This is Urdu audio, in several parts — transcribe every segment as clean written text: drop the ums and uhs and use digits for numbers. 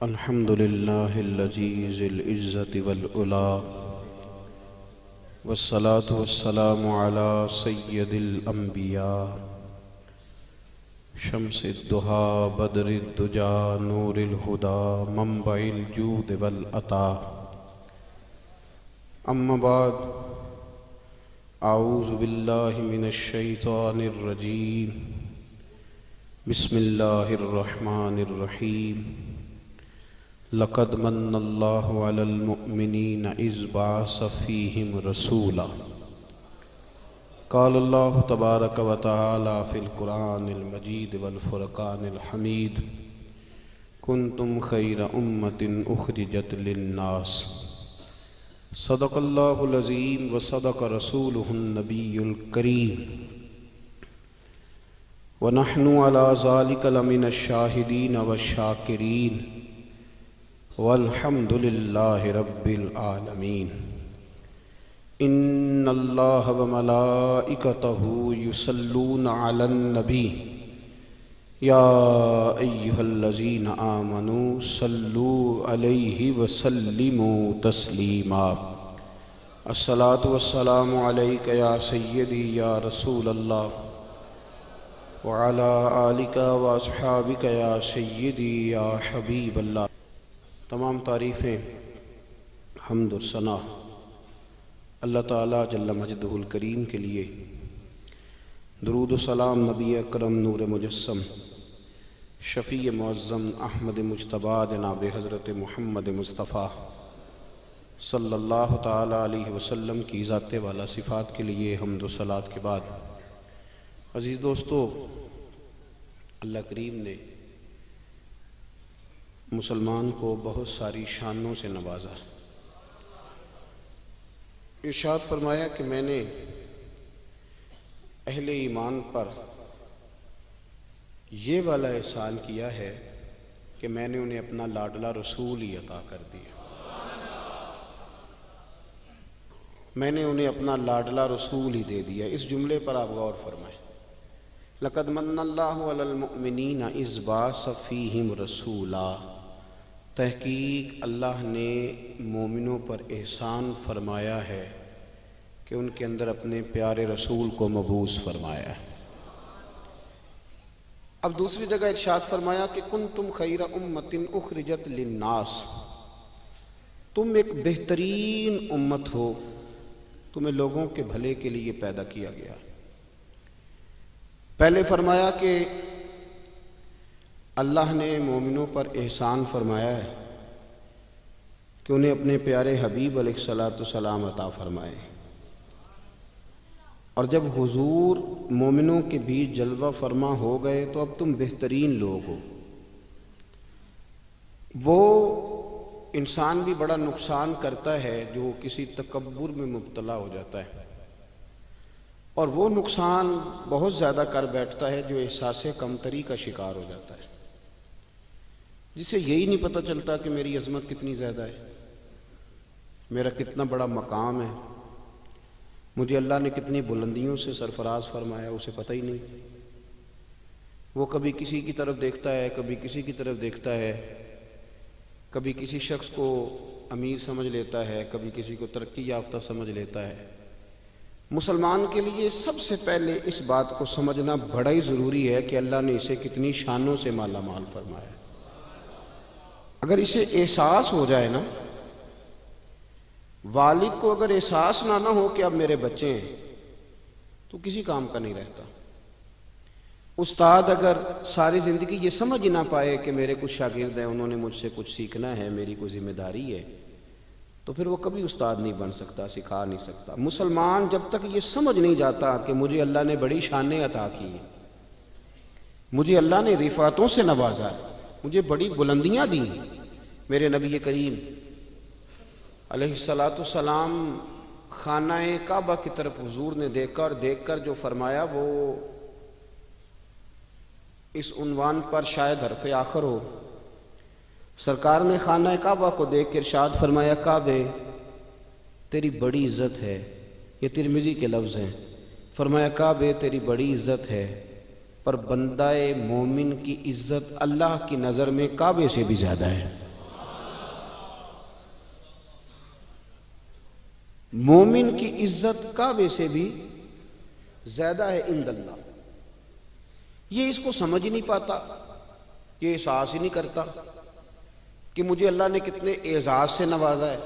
الحمد لله الذي ذي العزة والعلا والصلاة والسلام على سيد الأنبياء شمس الضحى بدر الدجى نور الهدى منبع الجود والعطاء. أما بعد، أعوذ بالله من الشيطان الرجيم. بسم الله الرحمن الرحيم. لقد من الله على المؤمنين إذ بعث فيهم رسولا. قال الله تبارك وتعالى في القرآن المجيد والفرقان الحميد: كنتم خير أمة أخرجت للناس. صدق الله العظيم وصدق رسوله النبي الكريم، ونحن على ذلك لمن الشاهدين والشاكرين، والحمد لله رب العالمين. إن الله وملائكته يصلون على النبي يا أيها الذين آمنوا صلوا عليه وسلموا تسليما. الصلاة والسلام عليك يا سيدي يا رسول الله، وعلى آلك وأصحابك يا سيدي يا حبيب الله. تمام تعریفیں، حمد و ثنا اللہ تعالیٰ جل مجدہ الکریم کے لیے. درود و سلام نبی اکرم نور مجسم شفیع معظم احمد مجتبیٰ جناب حضرت محمد مصطفیٰ صلی اللہ تعالیٰ علیہ وسلم کی ذات والا صفات کے لیے حمد و صلات کے بعد، عزیز دوستو، اللہ کریم نے مسلمان کو بہت ساری شانوں سے نوازا. ارشاد فرمایا کہ میں نے اہل ایمان پر یہ والا احسان کیا ہے کہ میں نے انہیں اپنا لاڈلا رسول ہی عطا کر دیا. میں نے انہیں اپنا لاڈلا رسول ہی دے دیا. اس جملے پر آپ غور فرمائیں. لقد من اللہ علی المؤمنین اذ بعث فیہم رسولا. تحقیق اللہ نے مومنوں پر احسان فرمایا ہے کہ ان کے اندر اپنے پیارے رسول کو مبعوث فرمایا ہے. اب دوسری جگہ ارشاد فرمایا کہ کنتم خیر امۃ اخرجت للناس. تم ایک بہترین امت ہو، تمہیں لوگوں کے بھلے کے لیے پیدا کیا گیا. پہلے فرمایا کہ اللہ نے مومنوں پر احسان فرمایا ہے کہ انہیں اپنے پیارے حبیب علیہ الصلاۃ والسلام عطا فرمائے، اور جب حضور مومنوں کے بیچ جلوہ فرما ہو گئے تو اب تم بہترین لوگ ہو. وہ انسان بھی بڑا نقصان کرتا ہے جو کسی تکبر میں مبتلا ہو جاتا ہے، اور وہ نقصان بہت زیادہ کر بیٹھتا ہے جو احساس کمتری کا شکار ہو جاتا ہے، جسے یہی نہیں پتہ چلتا کہ میری عظمت کتنی زیادہ ہے، میرا کتنا بڑا مقام ہے، مجھے اللہ نے کتنی بلندیوں سے سرفراز فرمایا، اسے پتہ ہی نہیں. وہ کبھی کسی کی طرف دیکھتا ہے، کبھی کسی کی طرف دیکھتا ہے، کبھی کسی شخص کو امیر سمجھ لیتا ہے، کبھی کسی کو ترقی یافتہ سمجھ لیتا ہے. مسلمان کے لیے سب سے پہلے اس بات کو سمجھنا بڑا ہی ضروری ہے کہ اللہ نے اسے کتنی شانوں سے مالا مال فرمایا. اگر اسے احساس ہو جائے نا، والد کو اگر احساس نہ ہو کہ اب میرے بچے ہیں، تو کسی کام کا نہیں رہتا. استاد اگر ساری زندگی یہ سمجھ ہی نہ پائے کہ میرے کچھ شاگرد ہیں، انہوں نے مجھ سے کچھ سیکھنا ہے، میری کوئی ذمہ داری ہے، تو پھر وہ کبھی استاد نہیں بن سکتا، سکھا نہیں سکتا. مسلمان جب تک یہ سمجھ نہیں جاتا کہ مجھے اللہ نے بڑی شانیں عطا کی ہیں، مجھے اللہ نے رفعتوں سے نوازا ہے، مجھے بڑی بلندیاں دی ہیں. میرے نبی کریم علیہ الصلاۃ والسلام خانہ کعبہ کی طرف حضور نے دیکھ کر جو فرمایا وہ اس عنوان پر شاید حرف آخر ہو. سرکار نے خانہ کعبہ کو دیکھ کے ارشاد فرمایا: کعبے تیری بڑی عزت ہے. یہ ترمذی کے لفظ ہیں. فرمایا کعبے تیری بڑی عزت ہے، پر بندہ مومن کی عزت اللہ کی نظر میں کعبے سے بھی زیادہ ہے. مومن کی عزت کعبے سے بھی زیادہ ہے عند اللہ. یہ اس کو سمجھ ہی نہیں پاتا، یہ احساس ہی نہیں کرتا کہ مجھے اللہ نے کتنے اعزاز سے نوازا ہے.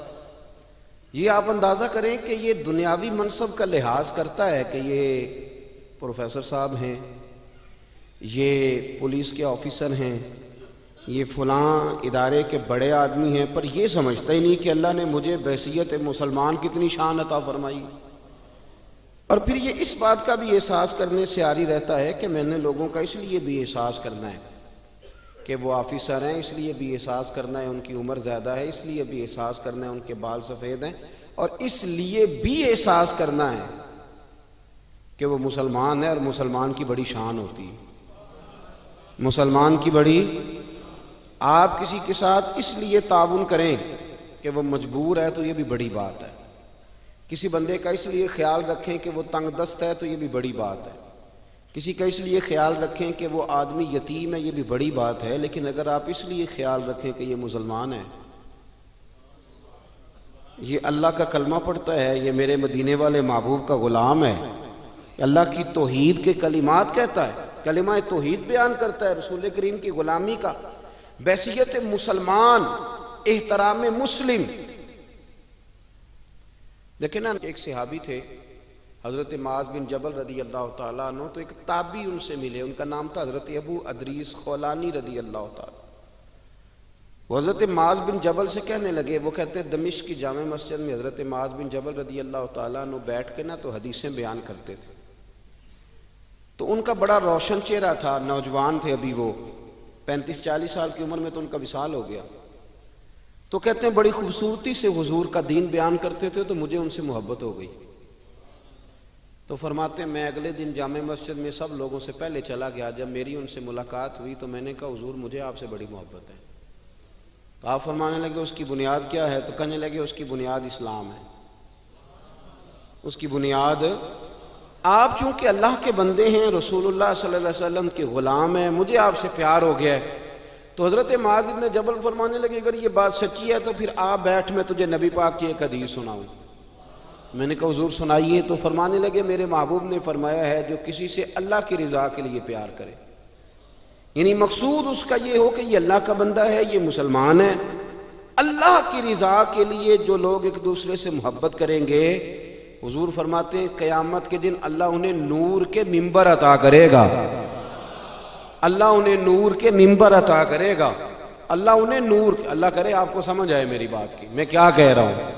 یہ آپ اندازہ کریں کہ یہ دنیاوی منصب کا لحاظ کرتا ہے کہ یہ پروفیسر صاحب ہیں، یہ پولیس کے آفیسر ہیں، یہ فلاں ادارے کے بڑے آدمی ہیں، پر یہ سمجھتا ہی نہیں کہ اللہ نے مجھے بحیثیت مسلمان کتنی شان عطا فرمائی. اور پھر یہ اس بات کا بھی احساس کرنے سے عاری رہتا ہے کہ میں نے لوگوں کا اس لیے بھی احساس کرنا ہے کہ وہ آفیسر ہیں، اس لیے بھی احساس کرنا ہے ان کی عمر زیادہ ہے، اس لیے بھی احساس کرنا ہے ان کے بال سفید ہیں، اور اس لیے بھی احساس کرنا ہے کہ وہ مسلمان ہے اور مسلمان کی بڑی شان ہوتی ہے. مسلمان کی بڑی، آپ کسی کے ساتھ اس لیے تعاون کریں کہ وہ مجبور ہے تو یہ بھی بڑی بات ہے. کسی بندے کا اس لیے خیال رکھیں کہ وہ تنگ دست ہے تو یہ بھی بڑی بات ہے. کسی کا اس لیے خیال رکھیں کہ وہ آدمی یتیم ہے، یہ بھی بڑی بات ہے. لیکن اگر آپ اس لیے خیال رکھیں کہ یہ مسلمان ہے، یہ اللہ کا کلمہ پڑھتا ہے، یہ میرے مدینے والے محبوب کا غلام ہے، اللہ کی توحید کے کلمات کہتا ہے، کلمہ توحید بیان کرتا ہے، رسول کریم کی غلامی کا، بحیثیت مسلمان، احترام مسلم. لیکن ایک صحابی تھے حضرت معاذ بن جبل رضی اللہ تعالیٰ عنہ، تو ایک تابعی ان سے ملے، ان کا نام تھا حضرت ابو ادریس خولانی رضی اللہ تعالیٰ. وہ حضرت معاذ بن جبل سے کہنے لگے، وہ کہتے ہیں دمشق کی جامع مسجد میں حضرت معاذ بن جبل رضی اللہ تعالیٰ عنہ بیٹھ کے تو حدیثیں بیان کرتے تھے. تو ان کا بڑا روشن چہرہ تھا، نوجوان تھے ابھی، وہ 35-40 سال کی عمر میں تو ان کا وصال ہو گیا. تو کہتے ہیں بڑی خوبصورتی سے حضور کا دین بیان کرتے تھے تو مجھے ان سے محبت ہو گئی. تو فرماتے ہیں میں اگلے دن جامع مسجد میں سب لوگوں سے پہلے چلا گیا. جب میری ان سے ملاقات ہوئی تو میں نے کہا حضور مجھے آپ سے بڑی محبت ہے. تو آپ فرمانے لگے اس کی بنیاد کیا ہے؟ تو کہنے لگے اس کی بنیاد اسلام ہے. اس کی بنیاد، آپ چونکہ اللہ کے بندے ہیں، رسول اللہ صلی اللہ علیہ وسلم کے غلام ہیں، مجھے آپ سے پیار ہو گیا ہے. تو حضرت معاذ بن جبل فرمانے لگے اگر یہ بات سچی ہے تو پھر آپ بیٹھ، میں تجھے نبی پاک کی ایک حدیث سناؤں. میں نے کہا حضور سنائیے. تو فرمانے لگے میرے محبوب نے فرمایا ہے جو کسی سے اللہ کی رضا کے لیے پیار کرے، یعنی مقصود اس کا یہ ہو کہ یہ اللہ کا بندہ ہے، یہ مسلمان ہے، اللہ کی رضا کے لیے جو لوگ ایک دوسرے سے محبت کریں گے، حضور فرماتے ہیں قیامت کے دن اللہ انہیں نور کے ممبر عطا کرے گا. اللہ انہیں نور کے ممبر عطا کرے گا. اللہ انہیں نور، اللہ کرے آپ کو سمجھ آئے میری بات کی میں کیا کہہ رہا ہوں،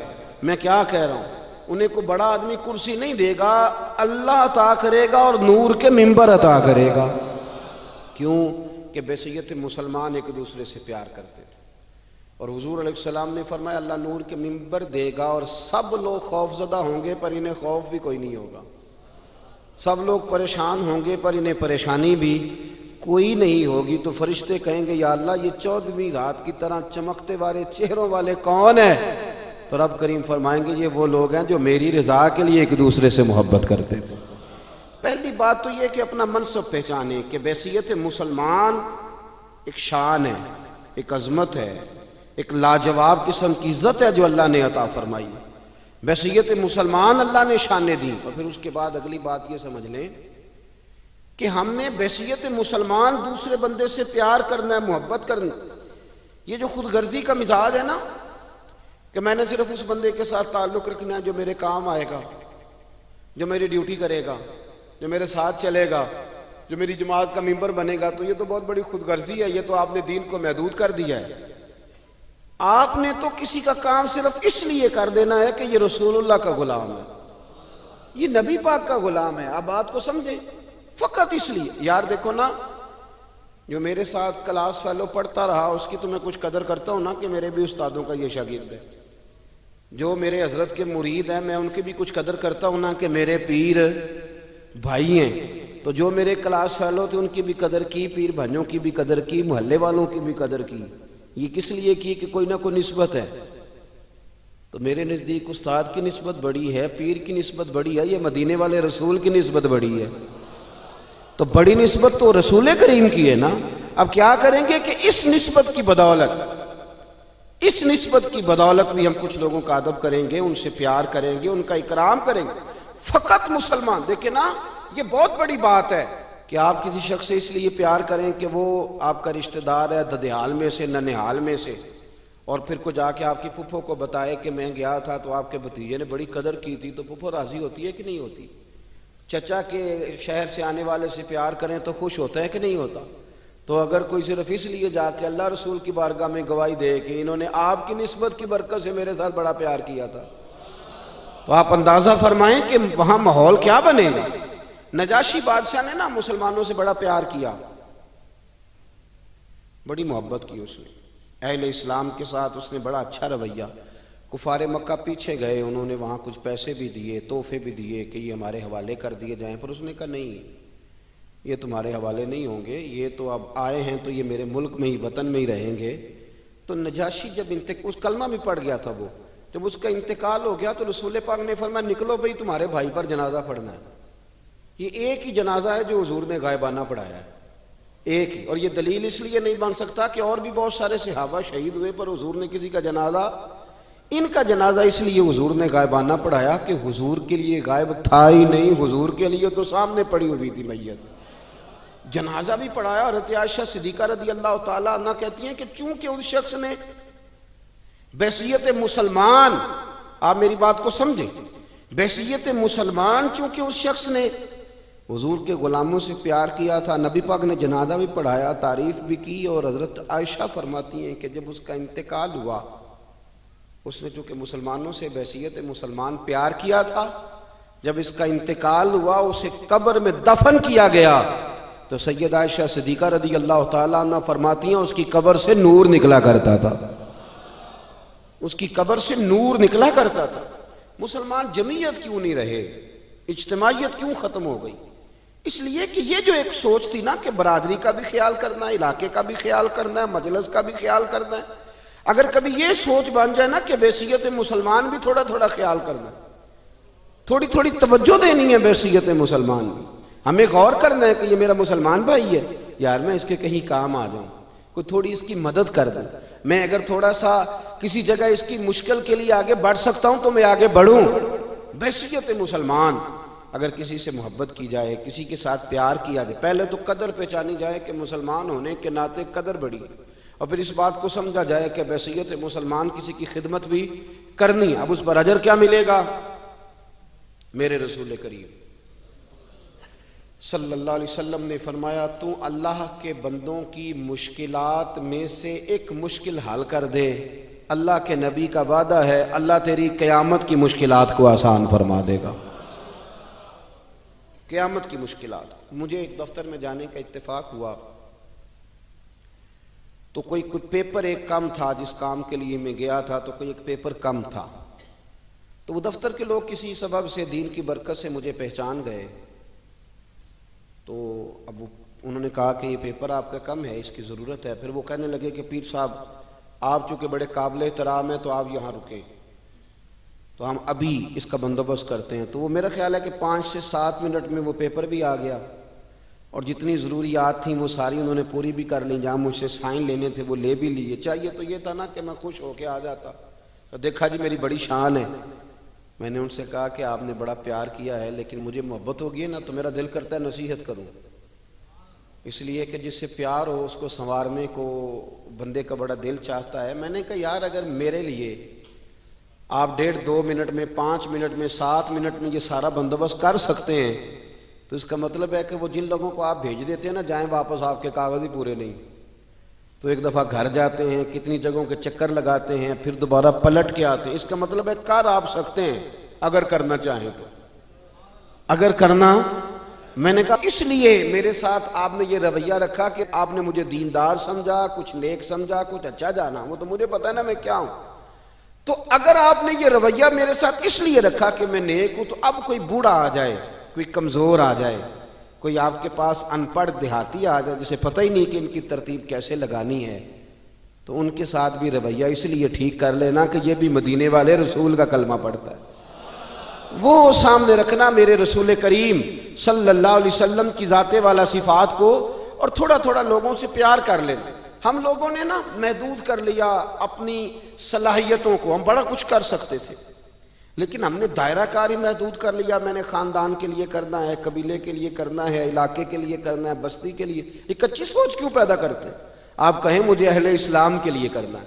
میں کیا کہہ رہا ہوں. انہیں کو بڑا آدمی کرسی نہیں دے گا، اللہ عطا کرے گا اور نور کے ممبر عطا کرے گا. کیوں کہ بحیثیت مسلمان ایک دوسرے سے پیار کرتے تھے. اور حضور علیہ السلام نے فرمایا اللہ نور کے ممبر دے گا اور سب لوگ خوف زدہ ہوں گے پر انہیں خوف بھی کوئی نہیں ہوگا. سب لوگ پریشان ہوں گے پر انہیں پریشانی بھی کوئی نہیں ہوگی. تو فرشتے کہیں گے یا اللہ یہ 14ویں رات کی طرح چمکتے والے چہروں والے کون ہیں؟ تو رب کریم فرمائیں گے یہ وہ لوگ ہیں جو میری رضا کے لیے ایک دوسرے سے محبت کرتے تھے. پہلی بات تو یہ کہ اپنا منصب پہچانے کہ بحیثیت مسلمان ایک شان ہے، ایک عظمت ہے، ایک لاجواب قسم کی عزت ہے جو اللہ نے عطا فرمائی. بحیثیت مسلمان اللہ نے شانیں دی. اور پھر اس کے بعد اگلی بات یہ سمجھ لیں کہ ہم نے بحیثیت مسلمان دوسرے بندے سے پیار کرنا ہے، محبت کرنا. یہ جو خود غرضی کا مزاج ہے نا کہ میں نے صرف اس بندے کے ساتھ تعلق رکھنا ہے جو میرے کام آئے گا، جو میری ڈیوٹی کرے گا، جو میرے ساتھ چلے گا، جو میری جماعت کا ممبر بنے گا، تو یہ تو بہت بڑی خود غرضی ہے. یہ تو آپ نے دین کو محدود کر دیا ہے. آپ نے تو کسی کا کام صرف اس لیے کر دینا ہے کہ یہ رسول اللہ کا غلام ہے، یہ نبی پاک کا غلام ہے. آپ بات کو سمجھیں، فقط اس لیے. یار دیکھو نا، جو میرے ساتھ کلاس فیلو پڑھتا رہا اس کی تو میں کچھ قدر کرتا ہوں نا کہ میرے بھی استادوں کا یہ شاگرد ہے. جو میرے حضرت کے مرید ہیں میں ان کی بھی کچھ قدر کرتا ہوں نا کہ میرے پیر بھائی ہیں. تو جو میرے کلاس فیلو تھے ان کی بھی قدر کی، پیر بھائیوں کی بھی قدر کی، محلے والوں کی بھی قدر کی. یہ کس لیے کی کہ کوئی نہ کوئی نسبت ہے. تو میرے نزدیک استاد کی نسبت بڑی ہے، پیر کی نسبت بڑی ہے، یہ مدینے والے رسول کی نسبت بڑی ہے. تو بڑی نسبت تو رسول کریم کی ہے نا. اب کیا کریں گے کہ اس نسبت کی بدولت، اس نسبت کی بدولت بھی ہم کچھ لوگوں کا ادب کریں گے، ان سے پیار کریں گے، ان کا اکرام کریں گے۔ فقط مسلمان، دیکھیں نا، یہ بہت بڑی بات ہے کہ آپ کسی شخص سے اس لیے پیار کریں کہ وہ آپ کا رشتہ دار ہے ددیال میں سے، ننہال میں سے، اور پھر کو جا کے آپ کی پھپھو کو بتائے کہ میں گیا تھا تو آپ کے بھتیجے نے بڑی قدر کی تھی، تو پھپھو راضی ہوتی ہے کہ نہیں ہوتی؟ چچا کے شہر سے آنے والے سے پیار کریں تو خوش ہوتا ہے کہ نہیں ہوتا؟ تو اگر کوئی صرف اس لیے جا کے اللہ رسول کی بارگاہ میں گواہی دے کہ انہوں نے آپ کی نسبت کی برکت سے میرے ساتھ بڑا پیار کیا تھا، تو آپ اندازہ فرمائیں کہ وہاں ماحول کیا بنے گا۔ نجاشی بادشاہ نے نا مسلمانوں سے بڑا پیار کیا، بڑی محبت کی اس نے، اہل اسلام کے ساتھ اس نے بڑا اچھا رویہ۔ کفار مکہ پیچھے گئے، انہوں نے وہاں کچھ پیسے بھی دیے، تحفے بھی دیے کہ یہ ہمارے حوالے کر دیے جائیں، پر اس نے کہا نہیں، یہ تمہارے حوالے نہیں ہوں گے، یہ تو اب آئے ہیں تو یہ میرے ملک میں ہی، وطن میں ہی رہیں گے۔ تو نجاشی جب اس کلمہ بھی پڑھ گیا تھا، وہ جب اس کا انتقال ہو گیا تو رسول پاک نے فرمایا نکلو بھئی تمہارے بھائی پر جنازہ پڑھنا ہے۔ یہ ایک ہی جنازہ ہے جو حضور نے غائبانہ پڑھایا ہے، ایک ہی، اور یہ دلیل اس لیے نہیں بن سکتا کہ اور بھی بہت سارے صحابہ شہید ہوئے پر حضور نے کسی کا جنازہ، ان کا جنازہ اس لیے حضور نے غائبانہ پڑھایا کہ حضور کے لیے غائب تھا ہی نہیں، حضور کے لیے تو سامنے پڑی ہوئی تھی میت۔ جنازہ بھی پڑھایا۔ حضرت عائشہ صدیقہ رضی اللہ تعالیٰ عنہ کہتی ہیں کہ چونکہ اس شخص نے بحیثیت مسلمان، آپ میری بات کو سمجھیں، بحیثیت مسلمان چونکہ اس شخص نے حضور کے غلاموں سے پیار کیا تھا، نبی پاک نے جنازہ بھی پڑھایا، تعریف بھی کی، اور حضرت عائشہ فرماتی ہیں کہ جب اس کا انتقال ہوا، اس نے چونکہ مسلمانوں سے بحیثیت مسلمان پیار کیا تھا، جب اس کا انتقال ہوا اسے قبر میں دفن کیا گیا تو سیدہ عائشہ صدیقہ رضی اللہ تعالیٰ عنہ فرماتی ہیں اس کی قبر سے نور نکلا کرتا تھا، اس کی قبر سے نور نکلا کرتا تھا۔ مسلمان جمعیت کیوں نہیں رہے، اجتماعیت کیوں ختم ہو گئی؟ اس لیے کہ یہ جو ایک سوچ تھی نا کہ برادری کا بھی خیال کرنا ہے، علاقے کا بھی خیال کرنا ہے، مجلس کا بھی خیال کرنا ہے، اگر کبھی یہ سوچ بن جائے نا کہ بحیثیت مسلمان بھی تھوڑا تھوڑا خیال کرنا ہے، تھوڑی تھوڑی توجہ دینی ہے بحیثیت مسلمان بھی، ہمیں غور کرنا ہے کہ یہ میرا مسلمان بھائی ہے، یار میں اس کے کہیں کام آ جاؤں، کوئی تھوڑی اس کی مدد کر دوں، میں اگر تھوڑا سا کسی جگہ اس کی مشکل کے لیے آگے بڑھ سکتا ہوں تو میں آگے بڑھوں۔ بحیثیت مسلمان اگر کسی سے محبت کی جائے، کسی کے ساتھ پیار کیا جائے، پہلے تو قدر پہچانی جائے کہ مسلمان ہونے کے ناطے قدر بڑی، اور پھر اس بات کو سمجھا جائے کہ بحیثیت مسلمان کسی کی خدمت بھی کرنی ہے۔ اب اس پر اجر کیا ملے گا؟ میرے رسول کریم صلی اللہ علیہ وسلم نے فرمایا تو اللہ کے بندوں کی مشکلات میں سے ایک مشکل حل کر دے، اللہ کے نبی کا وعدہ ہے اللہ تیری قیامت کی مشکلات کو آسان فرما دے گا۔ قیامت کی مشکلات، مجھے ایک دفتر میں جانے کا اتفاق ہوا تو کوئی پیپر ایک کم تھا، جس کام کے لیے میں گیا تھا تو کوئی ایک پیپر کم تھا، تو وہ دفتر کے لوگ کسی سبب سے دین کی برکت سے مجھے پہچان گئے، تو اب انہوں نے کہا کہ یہ پیپر آپ کا کم ہے، اس کی ضرورت ہے۔ پھر وہ کہنے لگے کہ پیر صاحب آپ چونکہ بڑے قابل احترام ہیں تو آپ یہاں رکیں، تو ہم ابھی اس کا بندوبست کرتے ہیں۔ تو وہ میرا خیال ہے کہ 5 سے 7 منٹ میں وہ پیپر بھی آ گیا، اور جتنی ضروریات تھیں وہ ساری انہوں نے پوری بھی کر لیں، جہاں مجھ سے سائن لینے تھے وہ لے بھی لیے۔ چاہیے تو یہ تھا نا کہ میں خوش ہو کے آ جاتا، تو دیکھا جی میری بڑی شان ہے۔ میں نے ان سے کہا کہ آپ نے بڑا پیار کیا ہے لیکن مجھے محبت ہوگی نا تو میرا دل کرتا ہے نصیحت کروں، اس لیے کہ جس سے پیار ہو اس کو سنوارنے کو بندے کا بڑا دل چاہتا ہے۔ میں نے کہا یار اگر میرے لیے آپ 1.5-2 منٹ میں، 5 منٹ میں، 7 منٹ میں یہ سارا بندوبست کر سکتے ہیں تو اس کا مطلب ہے کہ وہ جن لوگوں کو آپ بھیج دیتے ہیں نا جائیں واپس، آپ کے کاغذ ہی پورے نہیں، تو ایک دفعہ گھر جاتے ہیں، کتنی جگہوں کے چکر لگاتے ہیں، پھر دوبارہ پلٹ کے آتے ہیں۔ اس کا مطلب ہے کر آپ سکتے ہیں اگر کرنا چاہیں تو، اگر کرنا۔ میں نے کہا اس لیے میرے ساتھ آپ نے یہ رویہ رکھا کہ آپ نے مجھے دیندار سمجھا، کچھ نیک سمجھا، کچھ اچھا جانا، وہ تو مجھے پتہ ہے نا میں کیا ہوں۔ تو اگر آپ نے یہ رویہ میرے ساتھ اس لیے رکھا کہ میں نیک ہوں، تو اب کوئی بوڑھا آ جائے، کوئی کمزور آ جائے، کوئی آپ کے پاس ان پڑھ دیہاتی آ جائے جسے پتہ ہی نہیں کہ ان کی ترتیب کیسے لگانی ہے، تو ان کے ساتھ بھی رویہ اس لیے ٹھیک کر لینا کہ یہ بھی مدینے والے رسول کا کلمہ پڑھتا ہے، وہ سامنے رکھنا میرے رسول کریم صلی اللہ علیہ وسلم کی ذات والا صفات کو، اور تھوڑا تھوڑا لوگوں سے پیار کر لینا۔ ہم لوگوں نے نا محدود کر لیا اپنی صلاحیتوں کو، ہم بڑا کچھ کر سکتے تھے لیکن ہم نے دائرہ کاری محدود کر لیا. میں نے خاندان کے لیے کرنا ہے، قبیلے کے لیے کرنا ہے، علاقے کے لیے کرنا ہے، بستی کے لیے. یہ کچی سوچ کیوں پیدا کرتے ہیں؟ آپ کہیں مجھے اہل اسلام کے لیے کرنا ہے،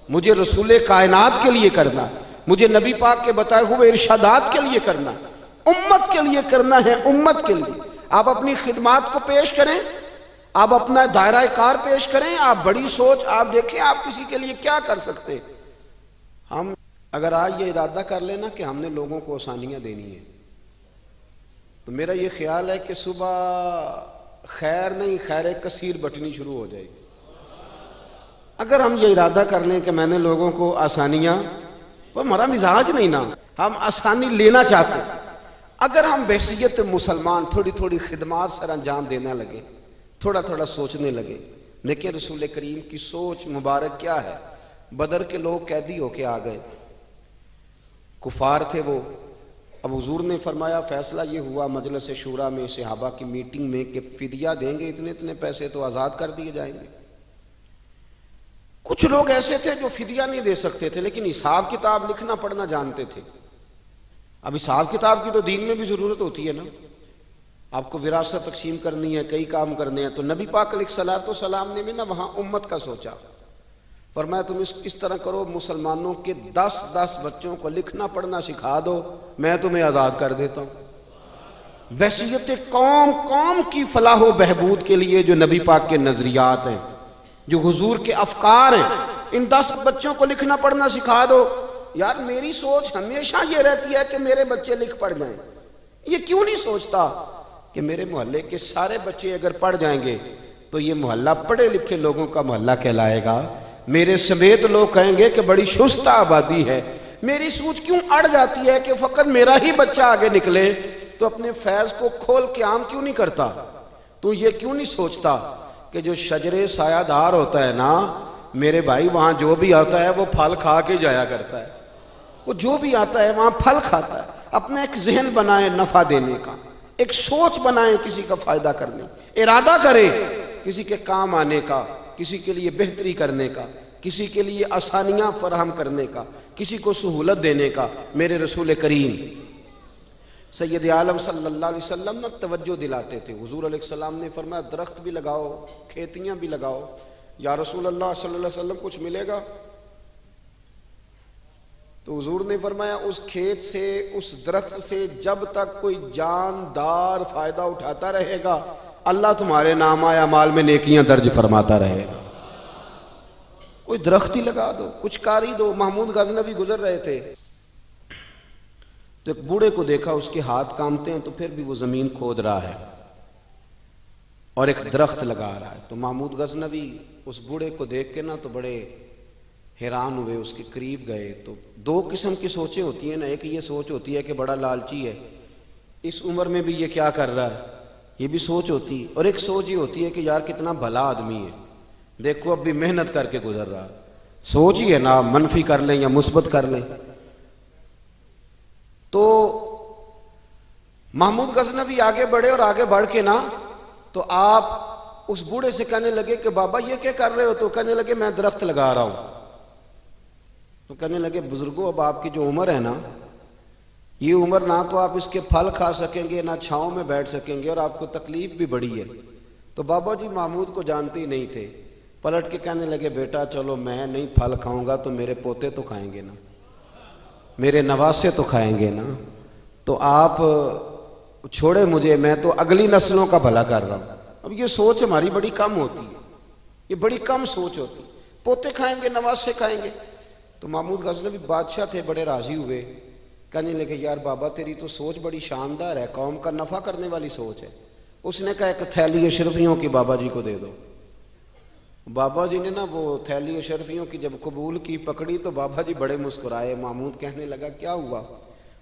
مجھے رسول کائنات کے لیے کرنا ہے، مجھے نبی پاک کے بتائے ہوئے ارشادات کے لیے کرنا ہے، امت کے لیے کرنا ہے، امت کے لیے. آپ اپنی خدمات کو پیش کریں، آپ اپنا دائرہ کار پیش کریں، آپ بڑی سوچ آپ دیکھیں آپ کسی کے لیے کیا کر سکتے. ہم اگر آج یہ ارادہ کر لینا کہ ہم نے لوگوں کو آسانیاں دینی ہیں تو میرا یہ خیال ہے کہ صبح خیر نہیں خیر کثیر بٹنی شروع ہو جائے گی. اگر ہم یہ ارادہ کر لیں کہ میں نے لوگوں کو آسانیاں، وہ ہمارا مزاج نہیں نا، ہم آسانی لینا چاہتے ہیں. اگر ہم بحیثیت مسلمان تھوڑی تھوڑی خدمات سر انجام دینے لگے، تھوڑا تھوڑا سوچنے لگے. لیکن رسول کریم کی سوچ مبارک کیا ہے؟ بدر کے لوگ قیدی ہو کے آ گئے، کفار تھے وہ. اب حضور نے فرمایا فیصلہ یہ ہوا مجلس شورا میں، صحابہ کی میٹنگ میں، کہ فدیہ دیں گے اتنے اتنے پیسے تو آزاد کر دیے جائیں گے. کچھ لوگ ایسے تھے جو فدیہ نہیں دے سکتے تھے لیکن حساب کتاب لکھنا پڑھنا جانتے تھے. اب حساب کتاب کی تو دین میں بھی ضرورت ہوتی ہے نا، آپ کو وراثت تقسیم کرنی ہے، کئی کام کرنے ہیں. تو نبی پاک علیہ الصلوۃ والسلام نے بھی نا وہاں امت کا سوچا. فرمایا تم اس طرح کرو، مسلمانوں کے 10 بچوں کو لکھنا پڑھنا سکھا دو، میں تمہیں آزاد کر دیتا ہوں. بحیثیت قوم کی فلاح و بہبود کے لیے جو نبی پاک کے نظریات ہیں، جو حضور کے افکار ہیں، ان 10 بچوں کو لکھنا پڑھنا سکھا دو. یار میری سوچ ہمیشہ یہ رہتی ہے کہ میرے بچے لکھ پڑھ جائیں. یہ کیوں نہیں سوچتا کہ میرے محلے کے سارے بچے اگر پڑھ جائیں گے تو یہ محلہ پڑھے لکھے لوگوں کا محلہ کہلائے گا، میرے سمیت لوگ کہیں گے کہ بڑی شستہ آبادی ہے. میری سوچ کیوں اڑ جاتی ہے کہ فقط میرا ہی بچہ آگے نکلے؟ تو اپنے فیض کو کھول کے عام کیوں نہیں کرتا؟ تو یہ کیوں نہیں سوچتا کہ جو شجرے سایہ دار ہوتا ہے نا میرے بھائی، وہاں جو بھی آتا ہے وہ پھل کھا کے جایا کرتا ہے. وہ جو بھی آتا ہے وہاں پھل کھاتا ہے. اپنا ایک ذہن بنائیں نفع دینے کا، ایک سوچ بنائیں کسی کا فائدہ کرنے، ارادہ کریں کسی کے کام آنے کا، کسی کے لیے بہتری کرنے کا، کسی کے لیے آسانیاں فراہم کرنے کا، کسی کو سہولت دینے کا. میرے رسول کریم سید عالم صلی اللہ علیہ وسلم نے توجہ دلاتے تھے. حضور علیہ السلام نے فرمایا درخت بھی لگاؤ، کھیتیاں بھی لگاؤ. یا رسول اللہ صلی اللہ علیہ وسلم کچھ ملے گا؟ تو حضور نے فرمایا اس کھیت سے، اس درخت سے جب تک کوئی جاندار فائدہ اٹھاتا رہے گا اللہ تمہارے نامہ اعمال میں نیکیاں درج فرماتا رہے گا. کوئی درخت ہی لگا دو، کچھ کاری دو. محمود غزنوی گزر رہے تھے تو ایک بوڑھے کو دیکھا، اس کے ہاتھ کامتے ہیں تو پھر بھی وہ زمین کھود رہا ہے اور ایک درخت لگا رہا ہے. تو محمود غزنوی اس بوڑھے کو دیکھ کے نا تو بڑے حیران ہوئے، اس کے قریب گئے. تو 2 قسم کی سوچیں ہوتی ہیں نا، ایک یہ سوچ ہوتی ہے کہ بڑا لالچی ہے، اس عمر میں بھی یہ کیا کر رہا ہے، یہ بھی سوچ ہوتی ہے. اور ایک سوچ یہ ہوتی ہے کہ یار کتنا بھلا آدمی ہے، دیکھو اب بھی محنت کر کے گزر رہا. سوچ ہی ہے نا، منفی کر لیں یا مثبت کر لیں. تو محمود غزنوی آگے بڑھے اور آگے بڑھ کے نا تو آپ اس بوڑھے سے کہنے لگے کہ بابا یہ کیا کر رہے ہو؟ تو کہنے لگے میں درخت لگا رہا ہوں. تو کہنے لگے بزرگوں اب آپ کی جو عمر ہے نا، یہ عمر نہ تو آپ اس کے پھل کھا سکیں گے، نہ چھاؤں میں بیٹھ سکیں گے، اور آپ کو تکلیف بھی بڑی ہے. تو بابا جی محمود کو جانتے ہی نہیں تھے، پلٹ کے کہنے لگے بیٹا چلو میں نہیں پھل کھاؤں گا تو میرے پوتے تو کھائیں گے نا، میرے نواسے تو کھائیں گے نا. تو آپ چھوڑے مجھے، میں تو اگلی نسلوں کا بھلا کر رہا ہوں. اب یہ سوچ ہماری بڑی کم ہوتی ہے، یہ بڑی کم سوچ ہوتی ہے. پوتے کھائیں گے، نواسے کھائیں گے. تو محمود غزنوی بادشاہ تھے، بڑے راضی ہوئے، کہنے لگے یار بابا تیری تو سوچ بڑی شاندار ہے، قوم کا نفع کرنے والی سوچ ہے. اس نے کہا ایک تھیلی اشرفیوں کی بابا جی کو دے دو. بابا جی نے نا وہ تھیلی اشرفیوں کی جب قبول کی، پکڑی تو بابا جی بڑے مسکرائے. محمود کہنے لگا کیا ہوا؟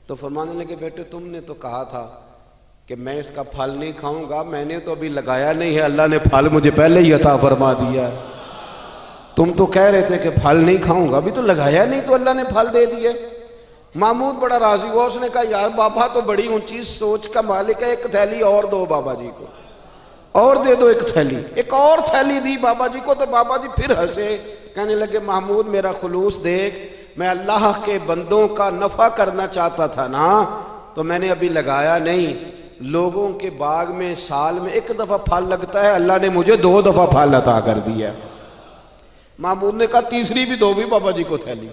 تو فرمانے لگے بیٹے تم نے تو کہا تھا کہ میں اس کا پھل نہیں کھاؤں گا، میں نے تو ابھی لگایا نہیں ہے، اللہ نے پھل مجھے پہلے ہی عطا فرما دیا ہے. تم تو کہہ رہے تھے کہ پھل نہیں کھاؤں گا، ابھی تو لگایا نہیں تو اللہ نے پھل دے دیے. محمود بڑا راضی ہوا، اس نے کہا یار بابا تو بڑی اونچی سوچ کا مالک ہے، ایک تھیلی اور دو بابا جی کو. اور دے دو ایک تھیلی، ایک اور تھیلی دی بابا جی کو، تو بابا جی پھر ہنسے، کہنے لگے محمود میرا خلوص دیکھ، میں اللہ کے بندوں کا نفع کرنا چاہتا تھا نا، تو میں نے ابھی لگایا نہیں۔ لوگوں کے باغ میں سال میں ایک دفعہ پھل لگتا ہے، اللہ نے مجھے 2 دفعہ پھل عطا کر دیا۔ محمود نے کہا تیسری بھی دو بھی بابا جی کو تھیلی۔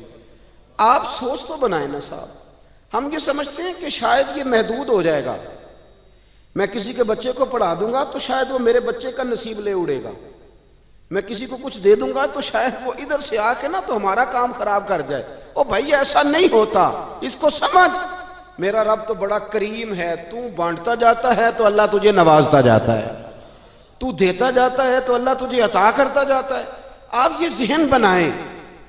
آپ سوچ تو بنائیں نا صاحب، ہم یہ سمجھتے ہیں کہ شاید یہ محدود ہو جائے گا، میں کسی کے بچے کو پڑھا دوں گا تو شاید وہ میرے بچے کا نصیب لے اڑے گا، میں کسی کو کچھ دے دوں گا تو شاید وہ ادھر سے آ کے نا تو ہمارا کام خراب کر جائے۔ او بھائی ایسا نہیں ہوتا، اس کو سمجھ، میرا رب تو بڑا کریم ہے، تو بانٹتا جاتا ہے تو اللہ تجھے نوازتا جاتا ہے، تو دیتا جاتا ہے تو اللہ تجھے عطا کرتا جاتا ہے۔ آپ یہ ذہن بنائیں،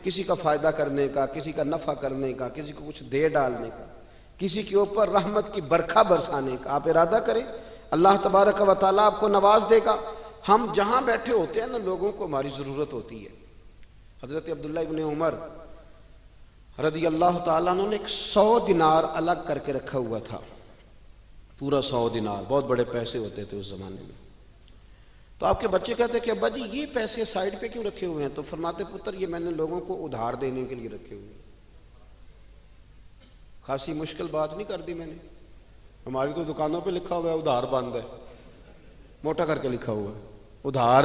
کسی کا فائدہ کرنے کا، کسی کا نفع کرنے کا، کسی کو کچھ دے ڈالنے کا، کسی کے اوپر رحمت کی برکھا برسانے کا آپ ارادہ کریں، اللہ تبارک و تعالیٰ آپ کو نواز دے گا۔ ہم جہاں بیٹھے ہوتے ہیں نا، لوگوں کو ہماری ضرورت ہوتی ہے۔ حضرت عبداللہ ابن عمر رضی اللہ تعالیٰ عنہ نے ایک 100 دینار الگ کر کے رکھا ہوا تھا، پورا 100 دینار، بہت بڑے پیسے ہوتے تھے اس زمانے میں۔ تو آپ کے بچے کہتے کہ ابا جی یہ پیسے سائیڈ پہ کیوں رکھے ہوئے ہیں؟ تو فرماتے پتر یہ میں نے لوگوں کو ادھار دینے کے لیے رکھے ہوئے ہیں۔ خاصی مشکل بات نہیں کر دی میں نے، ہماری تو دکانوں پہ لکھا ہوا ہے ادھار بند ہے، موٹا کر کے لکھا ہوا ہے ادھار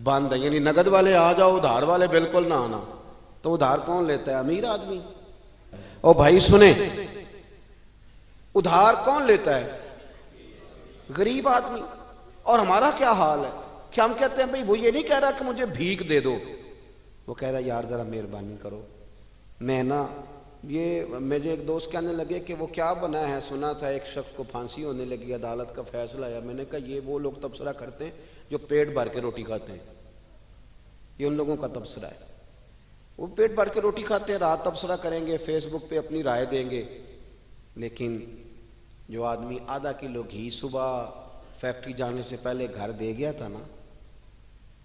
بند ہے، یعنی نقد والے آ جاؤ، ادھار والے بالکل نہ آنا۔ تو ادھار کون لیتا ہے؟ امیر آدمی۔ او بھائی سنیں، ادھار کون لیتا ہے؟ غریب آدمی۔ اور ہمارا کیا حال ہے کہ ہم کہتے ہیں بھئی وہ یہ نہیں کہہ رہا کہ مجھے بھیک دے دو، وہ کہہ رہا یار ذرا مہربانی کرو، میں نا یہ مجھے ایک دوست کہنے لگے کہ وہ کیا بنا ہے، سنا تھا ایک شخص کو پھانسی ہونے لگی، عدالت کا فیصلہ آیا۔ میں نے کہا یہ وہ لوگ تبصرہ کرتے ہیں جو پیٹ بھر کے روٹی کھاتے ہیں، یہ ان لوگوں کا تبصرہ ہے، وہ پیٹ بھر کے روٹی کھاتے ہیں، رات تبصرہ کریں گے، فیس بک پہ اپنی رائے دیں گے۔ لیکن جو آدمی آدھا کلو گھی صبح فیکٹری جانے سے پہلے گھر دے گیا تھا نا،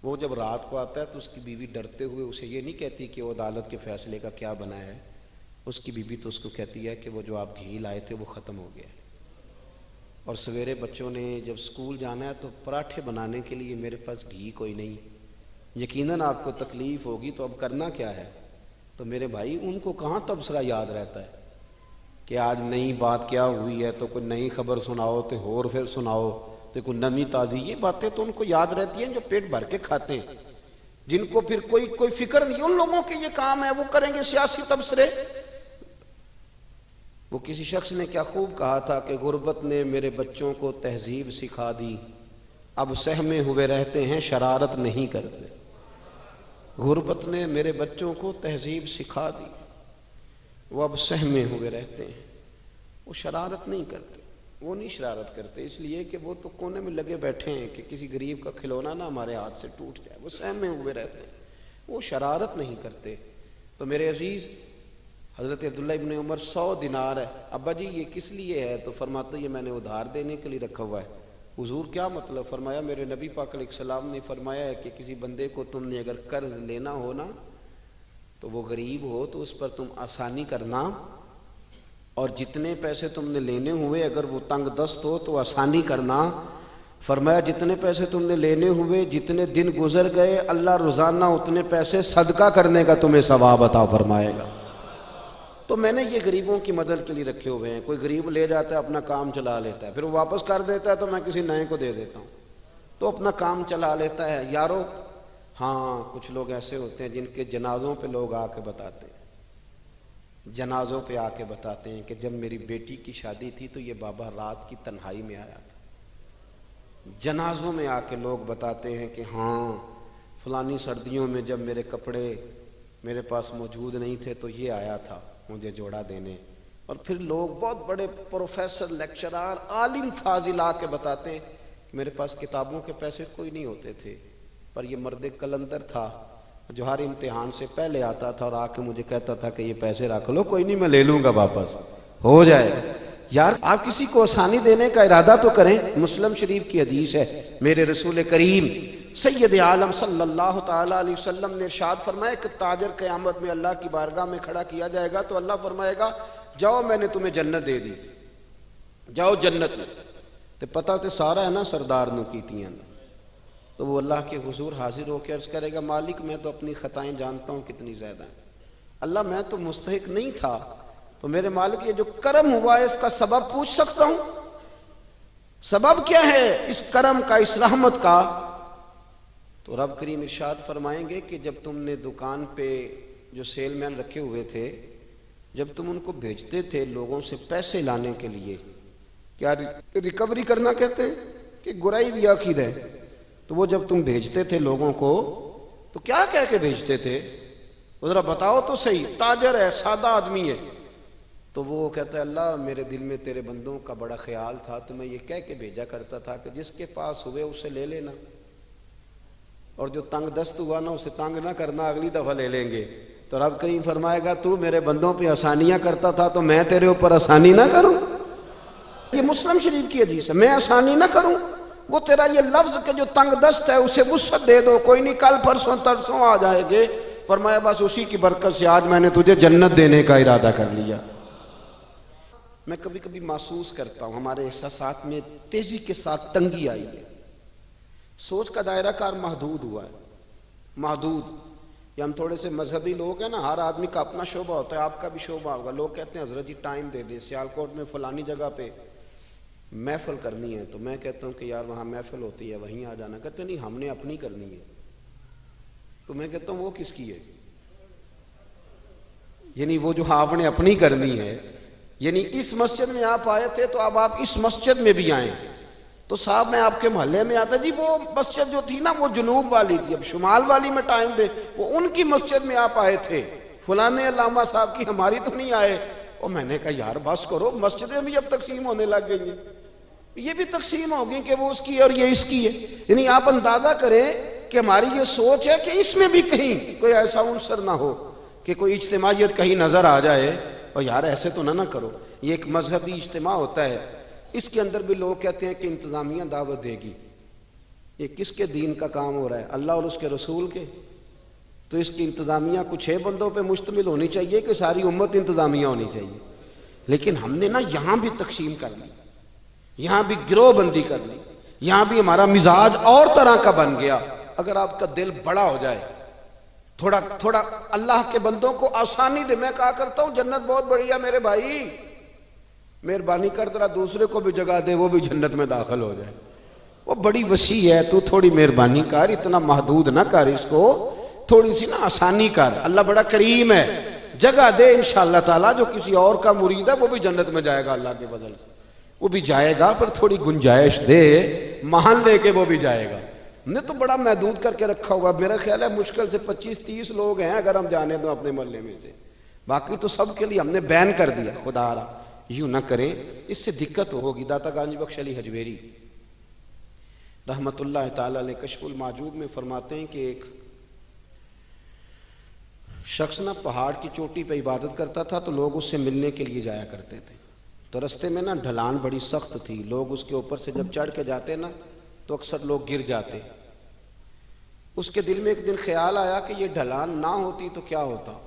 وہ جب رات کو آتا ہے تو اس کی بیوی ڈرتے ہوئے اسے یہ نہیں کہتی کہ وہ عدالت کے فیصلے کا کیا بنا ہے، اس کی بیوی تو اس کو کہتی ہے کہ وہ جو آپ گھی لائے تھے وہ ختم ہو گیا ہے، اور سویرے بچوں نے جب سکول جانا ہے تو پراٹھے بنانے کے لیے میرے پاس گھی کوئی نہیں، یقیناً آپ کو تکلیف ہوگی، تو اب کرنا کیا ہے؟ تو میرے بھائی ان کو کہاں تبصرہ یاد رہتا ہے کہ آج نئی بات کیا ہوئی ہے، تو کوئی نئی خبر سناؤ تو اور پھر سناؤ تو کوئی نمی تازی، یہ باتیں تو ان کو یاد رہتی ہیں جو پیٹ بھر کے کھاتے ہیں، جن کو پھر کوئی فکر نہیں۔ ان لوگوں کے یہ کام ہے، وہ کریں گے سیاسی تبصرے۔ وہ کسی شخص نے کیا خوب کہا تھا کہ غربت نے میرے بچوں کو تہذیب سکھا دی، اب سہمے ہوئے رہتے ہیں شرارت نہیں کرتے۔ غربت نے میرے بچوں کو تہذیب سکھا دی، وہ اب سہمے ہوئے رہتے ہیں، وہ شرارت نہیں کرتے، وہ نہیں شرارت کرتے، اس لیے کہ وہ تو کونے میں لگے بیٹھے ہیں کہ کسی غریب کا کھلونا نہ ہمارے ہاتھ سے ٹوٹ جائے، وہ سہمے ہوئے رہتے ہیں، وہ شرارت نہیں کرتے۔ تو میرے عزیز، حضرت عبداللہ ابن عمر 100 دینار ہے، ابا جی یہ کس لیے ہے؟ تو فرماتے یہ میں نے ادھار دینے کے لیے رکھا ہوا ہے۔ حضور کیا مطلب؟ فرمایا میرے نبی پاک علیہ السلام نے فرمایا ہے کہ کسی بندے کو تم نے اگر قرض لینا ہو نا، تو وہ غریب ہو تو اس پر تم آسانی کرنا، اور جتنے پیسے تم نے لینے ہوئے اگر وہ تنگ دست ہو تو آسانی کرنا۔ فرمایا جتنے پیسے تم نے لینے ہوئے، جتنے دن گزر گئے، اللہ روزانہ اتنے پیسے صدقہ کرنے کا تمہیں ثواب عطا فرمائے گا۔ تو میں نے یہ غریبوں کی مدد کے لیے رکھے ہوئے ہیں۔ کوئی غریب لے جاتا ہے اپنا کام چلا لیتا ہے، پھر وہ واپس کر دیتا ہے تو میں کسی نئے کو دے دیتا ہوں، تو اپنا کام چلا لیتا ہے۔ یارو ہاں کچھ لوگ ایسے ہوتے ہیں جن کے جنازوں پہ لوگ آ کے بتاتے ہیں، جنازوں پہ آ کے بتاتے ہیں کہ جب میری بیٹی کی شادی تھی تو یہ بابا رات کی تنہائی میں آیا تھا۔ جنازوں میں آ کے لوگ بتاتے ہیں کہ ہاں فلانی سردیوں میں جب میرے کپڑے میرے پاس موجود نہیں تھے تو یہ آیا تھا مجھے جوڑا دینے۔ اور پھر لوگ بہت بڑے پروفیسر، لیکچرار، عالم فاضل آ کے بتاتے ہیں کہ میرے پاس کتابوں کے پیسے کوئی نہیں ہوتے تھے، پر یہ مرد کلندر تھا جو ہر امتحان سے پہلے آتا تھا اور آ کے مجھے کہتا تھا کہ یہ پیسے رکھ لو، کوئی نہیں میں لے لوں گا، واپس ہو جائے۔ یار آپ کسی کو آسانی دینے کا ارادہ تو کریں۔ مسلم شریف کی حدیث ہے، میرے رسول کریم سید عالم صلی اللہ تعالیٰ علیہ وسلم نے ارشاد فرمایا کہ تاجر قیامت میں اللہ کی بارگاہ میں کھڑا کیا جائے گا تو اللہ فرمائے گا جاؤ میں نے تمہیں جنت دے دی، جاؤ جنت میں۔ تو پتہ تو سارا ہے نا سردار نو کیتیاں نے. تو وہ اللہ کے حضور حاضر ہو کے عرض کرے گا مالک میں تو اپنی خطائیں جانتا ہوں کتنی زیادہ ہیں. اللہ میں تو مستحق نہیں تھا، تو میرے مالک یہ جو کرم ہوا ہے اس کا سبب پوچھ سکتا ہوں؟ سبب کیا ہے اس کرم کا، اس رحمت کا؟ تو رب کریم ارشاد فرمائیں گے کہ جب تم نے دکان پہ جو سیل مین رکھے ہوئے تھے، جب تم ان کو بھیجتے تھے لوگوں سے پیسے لانے کے لیے، کیا ریکوری کرنا کہتے ہیں کہ گرائی بھی عقید ہے، تو وہ جب تم بھیجتے تھے لوگوں کو تو کیا کہہ کے بھیجتے تھے؟ ذرا بتاؤ تو صحیح. تاجر ہے، سادہ آدمی ہے، تو وہ کہتا ہے اللہ میرے دل میں تیرے بندوں کا بڑا خیال تھا تو میں یہ کہہ کے بھیجا کرتا تھا کہ جس کے پاس ہوئے اسے لے لینا، اور جو تنگ دست ہوا نا اسے تنگ نہ کرنا، اگلی دفعہ لے لیں گے. تو رب کریم فرمائے گا تو میرے بندوں پہ آسانیاں کرتا تھا تو میں تیرے اوپر آسانی نہ کروں؟ یہ مسلم شریف کی حدیث ہے. میں آسانی نہ کروں؟ وہ تیرا یہ لفظ کہ جو تنگ دست ہے اسے وسعت دے دو، کوئی نہیں کل پرسوں ترسوں آ جائے گے. فرمایا بس اسی کی برکت سے آج میں نے تجھے جنت دینے کا ارادہ کر لیا. میں کبھی کبھی محسوس کرتا ہوں ہمارے احساسات میں تیزی کے ساتھ تنگی آئی ہے، سوچ کا دائرہ کار محدود ہوا ہے. محدود یا ہم تھوڑے سے مذہبی لوگ ہیں نا، ہر آدمی کا اپنا شعبہ ہوتا ہے، آپ کا بھی شعبہ ہوگا. لوگ کہتے ہیں حضرت جی ٹائم دے دیں، سیالکوٹ میں فلانی جگہ پہ محفل کرنی ہے، تو میں کہتا ہوں کہ یار وہاں محفل ہوتی ہے وہیں آ جانا. کہتے نہیں ہم نے اپنی کرنی ہے. تو میں کہتا ہوں وہ کس کی ہے؟ یعنی وہ جو آپ نے اپنی کرنی ہے، یعنی اس مسجد میں آپ آئے تھے تو اب آپ اس مسجد میں بھی آئیں. تو صاحب میں آپ کے محلے میں آتا جی وہ مسجد جو تھی نا وہ جنوب والی تھی، اب شمال والی میں ٹائم دے، وہ ان کی مسجد میں آپ آئے تھے، فلانے علامہ صاحب کی، ہماری تو نہیں آئے. اور میں نے کہا یار بس کرو، مسجدیں بھی اب تقسیم ہونے لگ گئی ہیں، یہ بھی تقسیم ہوگی کہ وہ اس کی ہے اور یہ اس کی ہے. یعنی آپ اندازہ کریں کہ ہماری یہ سوچ ہے کہ اس میں بھی کہیں کوئی ایسا عنصر نہ ہو کہ کوئی اجتماعیت کہیں نظر آ جائے اور یار ایسے تو نہ کرو. یہ ایک مذہبی اجتماع ہوتا ہے، اس کے اندر بھی لوگ کہتے ہیں کہ انتظامیہ دعوت دے گی. یہ کس کے دین کا کام ہو رہا ہے؟ اللہ اور اس کے رسول کے. تو اس کی انتظامیہ کچھ 6 بندوں پہ مشتمل ہونی چاہیے کہ ساری امت انتظامیہ ہونی چاہیے؟ لیکن ہم نے نا یہاں بھی تقسیم کر لی، یہاں بھی گروہ بندی کر لی، یہاں بھی ہمارا مزاج اور طرح کا بن گیا. اگر آپ کا دل بڑا ہو جائے، تھوڑا اللہ کے بندوں کو آسانی دے. میں کہا کرتا ہوں جنت بہت بڑی ہے میرے بھائی، مہربانی کر ذرا دوسرے کو بھی جگہ دے وہ بھی جنت میں داخل ہو جائے. وہ بڑی وسیع ہے، تو تھوڑی مہربانی کر، اتنا محدود نہ کر اس کو، تھوڑی سی نا آسانی کر. اللہ بڑا کریم ہے، جگہ دے انشاءاللہ تعالیٰ. جو کسی اور کا مرید ہے وہ بھی جنت میں جائے گا اللہ کے فضل سے، وہ بھی جائے گا، پر تھوڑی گنجائش دے، محل دے کے وہ بھی جائے گا. ہم نے تو بڑا محدود کر کے رکھا ہوا. میرا خیال ہے مشکل سے 25-30 لوگ ہیں اگر ہم جانے دوں اپنے محلے میں سے، باقی تو سب کے لیے ہم نے بین کر دیا. خدا را یوں نہ کریں، اس سے دقت ہوگی. داتا گانجی بخش علی حجویری رحمت اللہ تعالی علیہ کشف المعجوب میں فرماتے ہیں کہ ایک شخص نا پہاڑ کی چوٹی پہ عبادت کرتا تھا تو لوگ اس سے ملنے کے لیے جایا کرتے تھے. تو رستے میں نا ڈھلان بڑی سخت تھی، لوگ اس کے اوپر سے جب چڑھ کے جاتے نا تو اکثر لوگ گر جاتے. اس کے دل میں ایک دن خیال آیا کہ یہ ڈھلان نہ ہوتی تو کیا ہوتا.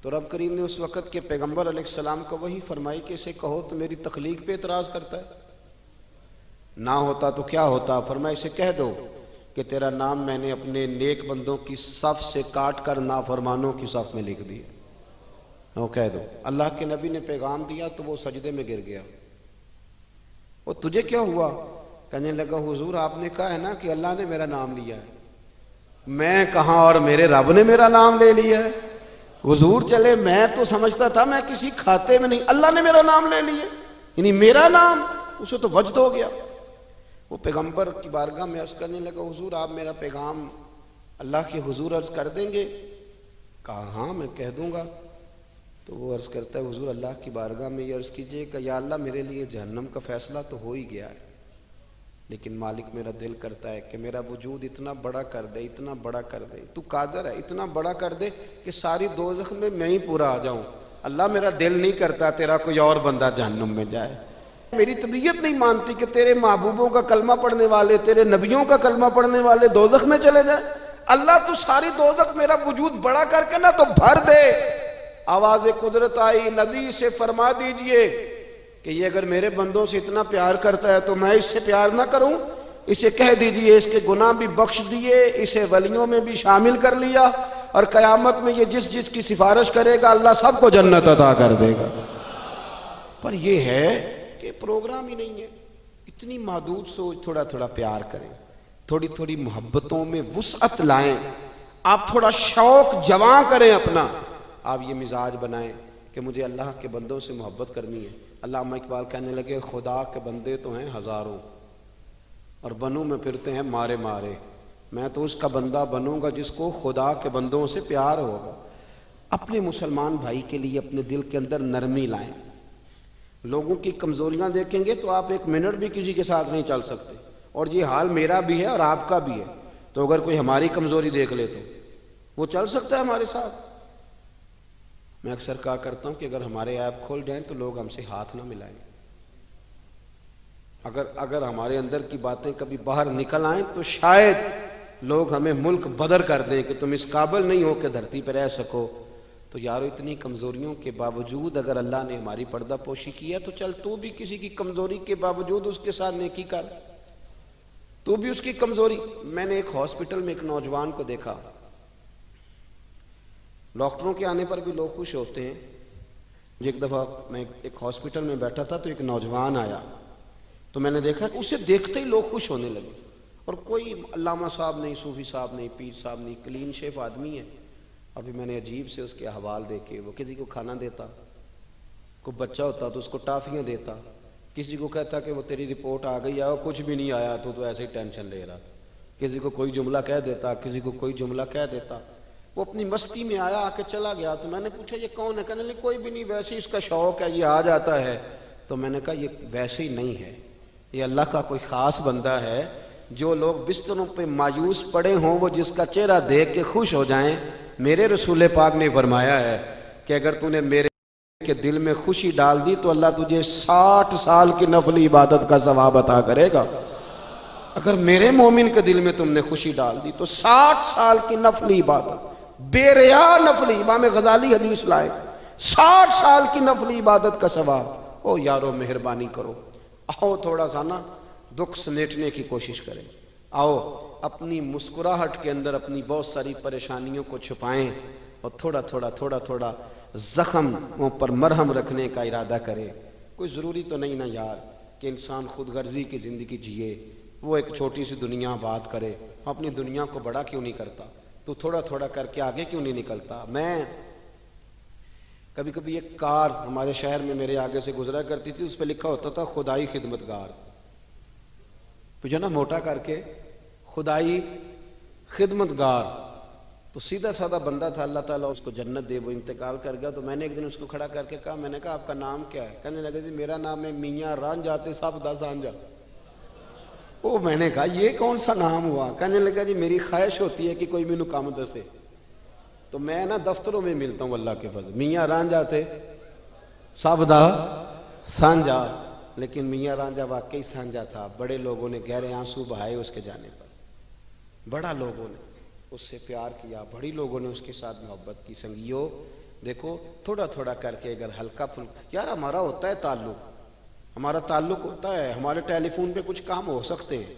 تو رب کریم نے اس وقت کے پیغمبر علیہ السلام کو وہی فرمائی کہ اسے کہو تو میری تخلیق پہ اعتراض کرتا ہے، نہ ہوتا تو کیا ہوتا. فرمایا اسے کہہ دو کہ تیرا نام میں نے اپنے نیک بندوں کی صف سے کاٹ کر نافرمانوں کی صف میں لکھ دیا. وہ کہہ دو. اللہ کے نبی نے پیغام دیا تو وہ سجدے میں گر گیا. وہ تجھے کیا ہوا؟ کہنے لگا حضور آپ نے کہا ہے نا کہ اللہ نے میرا نام لیا ہے. میں کہاں اور میرے رب نے میرا نام لے لیا ہے. حضور چلے میں تو سمجھتا تھا میں کسی کھاتے میں نہیں، اللہ نے میرا نام لے لیا، یعنی میرا نام. اسے تو وجد ہو گیا. وہ پیغمبر کی بارگاہ میں عرض کرنے لگا حضور آپ میرا پیغام اللہ کے حضور عرض کر دیں گے؟ کہا ہاں میں کہہ دوں گا. تو وہ عرض کرتا ہے حضور اللہ کی بارگاہ میں یہ عرض کیجئے کہ یا اللہ میرے لیے جہنم کا فیصلہ تو ہو ہی گیا ہے، لیکن مالک میرا دل کرتا ہے کہ میرا وجود اتنا بڑا کر دے، اتنا بڑا کر دے، تو قادر ہے اتنا بڑا کر دے کہ ساری دوزخ میں ہی پورا آ جاؤں. اللہ میرا دل نہیں کرتا تیرا کوئی اور بندہ جہنم میں جائے. میری طبیعت نہیں مانتی کہ تیرے محبوبوں کا کلمہ پڑھنے والے، تیرے نبیوں کا کلمہ پڑھنے والے دوزخ میں چلے جائیں. اللہ تو ساری دوزخ میرا وجود بڑا کر کے نا تو بھر دے. آواز قدرت آئی، نبی سے فرما دیجئے کہ یہ اگر میرے بندوں سے اتنا پیار کرتا ہے تو میں اس سے پیار نہ کروں؟ اسے کہہ دیجئے اس کے گناہ بھی بخش دیے، اسے ولیوں میں بھی شامل کر لیا، اور قیامت میں یہ جس جس کی سفارش کرے گا اللہ سب کو جنت عطا کر دے گا۔ پر یہ ہے کہ پروگرام ہی نہیں ہے۔ اتنی محدود سوچ، تھوڑا تھوڑا پیار کریں، تھوڑی تھوڑی محبتوں میں وسعت لائیں، آپ تھوڑا شوق جواں کریں اپنا، آپ یہ مزاج بنائیں کہ مجھے اللہ کے بندوں سے محبت کرنی ہے۔ علامہ اقبال کہنے لگے خدا کے بندے تو ہیں ہزاروں اور بنوں میں پھرتے ہیں مارے مارے، میں تو اس کا بندہ بنوں گا جس کو خدا کے بندوں سے پیار ہوگا۔ اپنے مسلمان بھائی کے لیے اپنے دل کے اندر نرمی لائیں۔ لوگوں کی کمزوریاں دیکھیں گے تو آپ ایک منٹ بھی کسی کے ساتھ نہیں چل سکتے، اور یہ حال میرا بھی ہے اور آپ کا بھی ہے۔ تو اگر کوئی ہماری کمزوری دیکھ لے تو وہ چل سکتا ہے ہمارے ساتھ؟ میں اکثر کہا کرتا ہوں کہ اگر ہمارے عیب کھول جائیں تو لوگ ہم سے ہاتھ نہ ملائیں۔ اگر ہمارے اندر کی باتیں کبھی باہر نکل آئیں تو شاید لوگ ہمیں ملک بدر کر دیں کہ تم اس قابل نہیں ہو کہ دھرتی پہ رہ سکو۔ تو یارو اتنی کمزوریوں کے باوجود اگر اللہ نے ہماری پردہ پوشی کی ہے تو چل تو بھی کسی کی کمزوری کے باوجود اس کے ساتھ نیکی کر، تو بھی اس کی کمزوری۔ میں نے ایک ہاسپٹل میں ایک نوجوان کو دیکھا، ڈاکٹروں کے آنے پر بھی لوگ خوش ہوتے ہیں۔ ایک دفعہ میں ایک ہاسپٹل میں بیٹھا تھا تو ایک نوجوان آیا، تو میں نے دیکھا کہ اسے دیکھتے ہی لوگ خوش ہونے لگے، اور کوئی علامہ صاحب نہیں، صوفی صاحب نہیں، پیر صاحب نہیں، کلین شیف آدمی ہے۔ ابھی میں نے عجیب سے اس کے احوال دیکھے، وہ کسی کو کھانا دیتا، کوئی بچہ ہوتا تو اس کو ٹافیاں دیتا، کسی کو کہتا کہ وہ تیری رپورٹ آ گئی ہے، اور کچھ بھی نہیں آیا تو ایسے ہی ٹینشن لے رہا تھا، کسی کو کوئی جملہ کہہ دیتا، کسی کو کوئی جملہ کہہ دیتا۔ وہ اپنی مستی میں آیا، آ کے چلا گیا۔ تو میں نے پوچھا یہ کون ہے؟ کہنے لگے کوئی بھی نہیں، ویسے ہی اس کا شوق ہے، یہ آ جاتا ہے۔ تو میں نے کہا یہ ویسے ہی نہیں ہے، یہ اللہ کا کوئی خاص بندہ ہے۔ جو لوگ بستروں پہ مایوس پڑے ہوں وہ جس کا چہرہ دیکھ کے خوش ہو جائیں۔ میرے رسول پاک نے فرمایا ہے کہ اگر تو نے میرے کے دل میں خوشی ڈال دی تو اللہ تجھے 60 سال کی نفلی عبادت کا ثواب عطا کرے گا۔ اگر میرے مومن کے دل میں تم نے خوشی ڈال دی تو 60 سال کی نفلی عبادت، بے ریا نفلی، امام غزالی حدیث لائے، 60 سال کی نفلی عبادت کا ثواب۔ او یارو مہربانی کرو، آؤ تھوڑا سا نا دکھ سمیٹنے کی کوشش کریں، آؤ اپنی مسکراہٹ کے اندر اپنی بہت ساری پریشانیوں کو چھپائیں، اور تھوڑا تھوڑا زخموں پر مرہم رکھنے کا ارادہ کرے۔ کوئی ضروری تو نہیں نا یار کہ انسان خود غرضی کی زندگی جیے، وہ ایک چھوٹی سی دنیا آباد کرے، اپنی دنیا کو بڑا کیوں نہیں کرتا؟ تو تھوڑا تھوڑا کر کے آگے کیوں نہیں نکلتا؟ میں کبھی کبھی ایک کار ہمارے شہر میں میرے آگے سے گزرا کرتی تھی، اس پہ لکھا ہوتا تھا خدائی خدمتگار، جو نا موٹا کر کے خدائی خدمتگار۔ تو سیدھا سادہ بندہ تھا، اللہ تعالیٰ اس کو جنت دے، وہ انتقال کر گیا۔ تو میں نے ایک دن اس کو کھڑا کر کے کہا، میں نے کہا آپ کا نام کیا ہے؟ کہنے لگے جی میرا نام ہے میاں رانجھا تے سب دا سانجھا۔ او میں نے کہا یہ کون سا نام ہوا؟ کہنے لگا جی میری خواہش ہوتی ہے کہ کوئی مینوں کام دسے، تو میں نا دفتروں میں ملتا ہوں اللہ کے فضل، میاں رانجھا تے سب دا سانجھا۔ لیکن میاں رانجھا واقعی سانجھا تھا، بڑے لوگوں نے گہرے آنسو بہائے اس کے جانے پر، بڑا لوگوں نے اس سے پیار کیا، بڑی لوگوں نے اس کے ساتھ محبت کی۔ سنگیو دیکھو تھوڑا تھوڑا کر کے اگر ہلکا پھلکا، یار ہمارا ہوتا ہے تعلق، ہمارا تعلق ہوتا ہے، ہمارے ٹیلی فون پہ کچھ کام ہو سکتے ہیں،